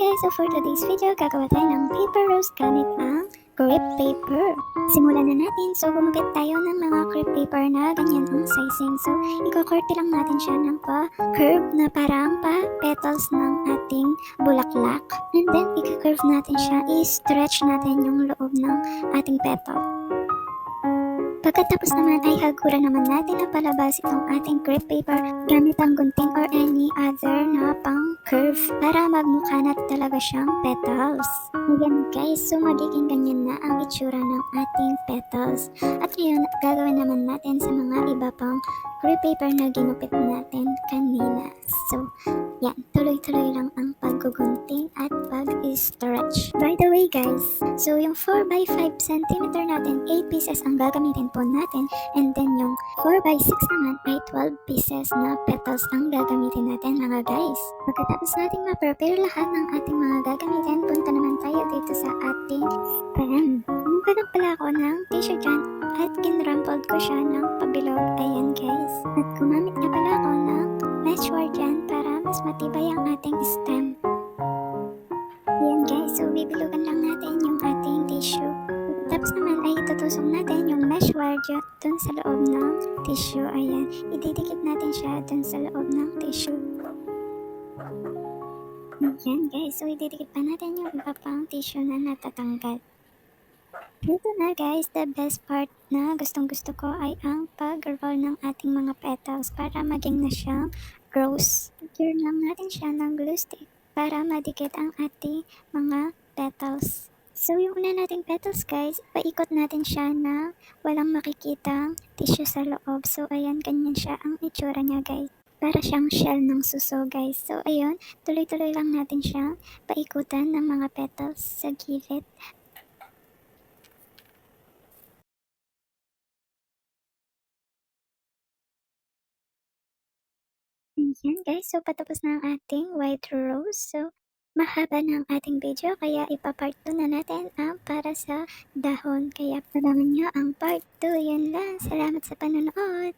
guys, so for today's video, gagawa tayo ng paper roast gamit ang crepe paper. Simulan na natin. So gumamit tayo ng mga crepe paper na ganyan ang sizing. So i-curve lang natin siya ng pa-curve na parang pa-petals ng ating bulaklak. And then i-curve natin siya, i-stretch natin yung loob ng ating petal. Pagkatapos naman ay haguran naman natin na palabas itong ating crepe paper gamit ang gunting or any other na pang curve para magmukha na talaga siyang petals. Ayan guys, so magiging ganyan na ang itsura ng ating petals. At ngayon, gagawin naman natin sa mga iba pang crepe paper na ginupit natin kanina. So, yan, tuloy-tuloy lang ang paggugunting at pag-stretch. By the way guys, so yung 4x5 cm natin, 8 pieces ang gagamitin po natin. And then yung 4x6 naman ay 12 pieces na petals ang gagamitin natin mga guys. Pagkatapos natin ma-prepare lahat ng ating mga gagamitin, punta naman tayo dito sa ating stem. Kumuha na pala ako ng tissue dyan at kinrumpled ko siya ng pabilog. Ayan guys. At gumamit na pala ako ng meshware dyan para mas matibay ang ating stem. Ayan guys, so bibilugan lang natin yung ating tissue. Tapos naman ay itutusok natin yung mesh wire dun sa loob ng tissue. Ayan, ididikit natin siya dun sa loob ng tissue. Ayan guys, so ididikit pa natin yung iba pang tissue na natatanggal. Dito na guys, the best part na gustong gusto ko ay ang pag-roll ng ating mga petals para maging na siyang rose. Secure lang natin siya ng glue stick para madikit ang ating mga petals. So yung una nating petals guys, paikot natin siya na walang makikitang tissue sa loob. So ayan, ganyan siya ang itsura niya guys. Para siyang shell ng suso guys. So ayun, tuloy-tuloy lang natin siya paikutan ng mga petals sa gilid. Ayan guys, so patapos na ang ating white rose. So mahaba na ang ating video kaya ipapart 2 na natin ang para sa dahon. Kaya abangan nyo ang part 2. Yan lang. Salamat sa panonood.